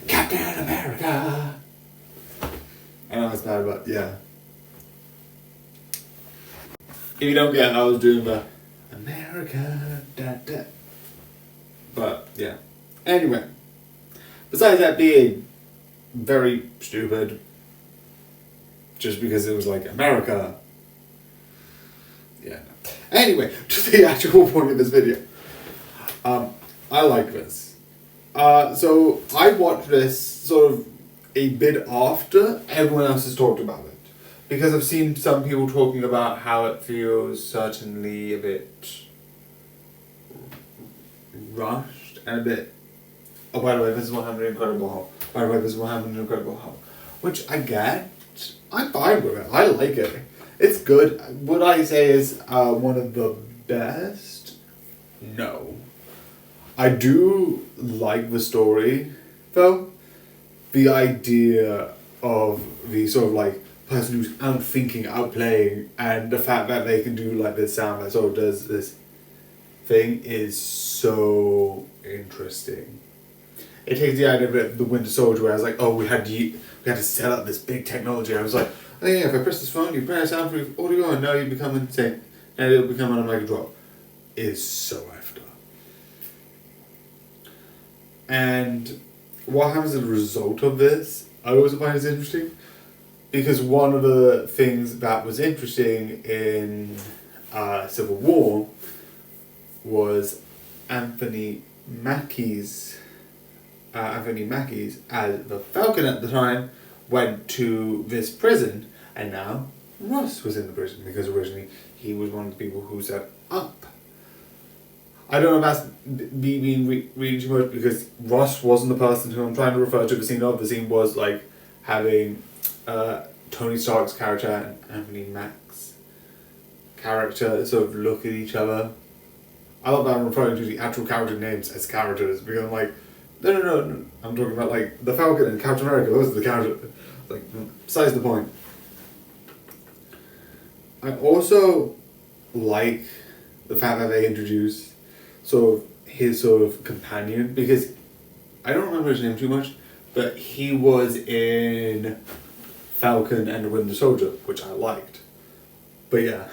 Captain America. I know it's bad, but yeah. If you don't get it, I was doing the America, da da. But yeah. Anyway, besides that being very stupid, just because it was like America. Yeah. Anyway, to the actual point of this video. I like this. So I watched this sort of a bit after everyone else has talked about it. Because I've seen some people talking about how it feels certainly a bit rushed and a bit, oh by the way, this is what happened in Incredible Hulk. By the way, this is what happened in Incredible Hulk. Which I get. I'm fine with it. I like it. It's good. Would I say is one of the best? No. I do like the story, though. The idea of the sort of like person who's out thinking, out playing, and the fact that they can do like this sound that sort of does this thing is so interesting. It takes the idea of the Winter Soldier where I was like, oh, we had to set up this big technology. I was like, oh yeah, if I press this phone, you press soundproof audio, and now you become insane, and it'll become on a mic drop. It's so effed up. And what happens as a result of this, I also find is interesting, because one of the things that was interesting in Civil War was Anthony Mackie's as the Falcon at the time went to this prison, and now Ross was in the prison because originally he was one of the people who set up. I don't know if that's being reading too much, because Ross wasn't the person who I'm trying to refer to the scene of. The scene was like having Tony Stark's character and Anthony Mack's character sort of look at each other. I love that I'm referring to the actual character names as characters, because I'm like, no. I'm talking about like the Falcon and Captain America. Those are the characters. Like, besides the point. I also like the fact that they introduce sort of his sort of companion, because I don't remember his name too much, but he was in Falcon and the Winter Soldier, which I liked. But yeah.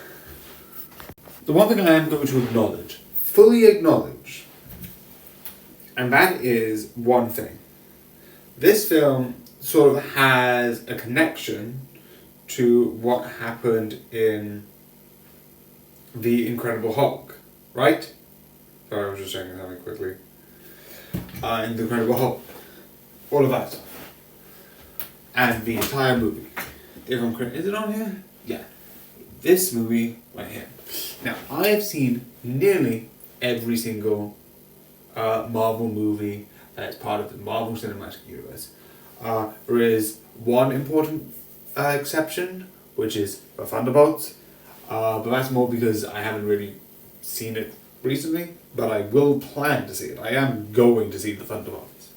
The one thing I am going to fully acknowledge, and that is one thing. This film sort of has a connection to what happened in The Incredible Hulk, right? Sorry, I was just checking something quickly. In The Incredible Hulk. All of that stuff. And the entire movie. If I'm correct, is it on here? Yeah. This movie right here. Now, I have seen nearly every single Marvel movie that is part of the Marvel Cinematic Universe. There is one important exception, which is the Thunderbolts. But that's more because I haven't really seen it recently, but I will plan to see it. I am going to see the Thunderbolts.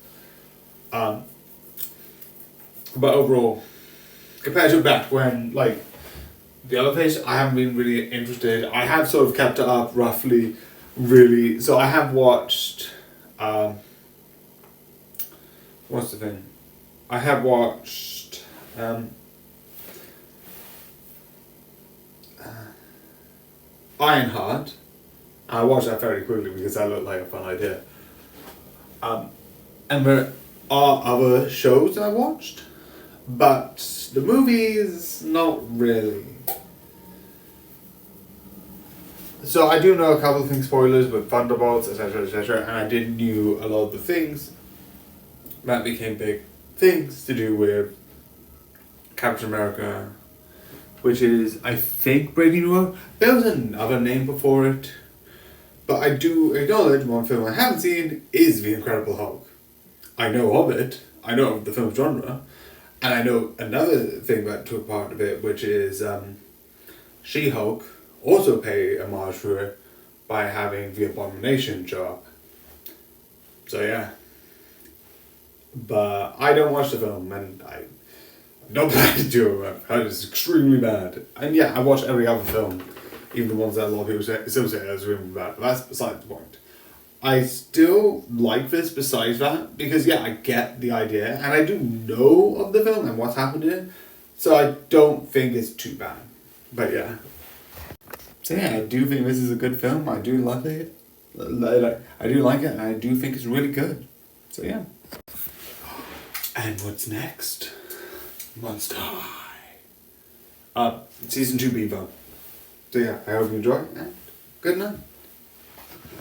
But overall, compared to back when, like, the other page, I haven't been really interested. I have sort of kept it up roughly, really. So I have watched, what's the thing? I have watched, Ironheart. I watched that very quickly because that looked like a fun idea. And there are other shows I watched, but the movies, not really. So I do know a couple of things, spoilers with Thunderbolts, etc., and I did knew a lot of the things that became big things to do with Captain America, which is, I think, Brady New World. There was another name before it, but I do acknowledge one film I haven't seen is The Incredible Hulk. I know of it, I know of the film genre, and I know another thing that took part of it, which is She-Hulk also pay homage to it by having the Abomination show up. So yeah. But I don't watch the film, and I don't plan to do it. It's extremely bad. And yeah, I watch every other film, even the ones that a lot of people still say is really bad. But that's beside the point. I still like this besides that because yeah, I get the idea and I do know of the film and what's happened in it, so I don't think it's too bad. But yeah, so yeah, I do think this is a good film. I do love it. I do like it, and I do think it's really good. So yeah. And what's next? Monster High. Season 2 Bevo. So yeah, I hope you enjoy, and good night.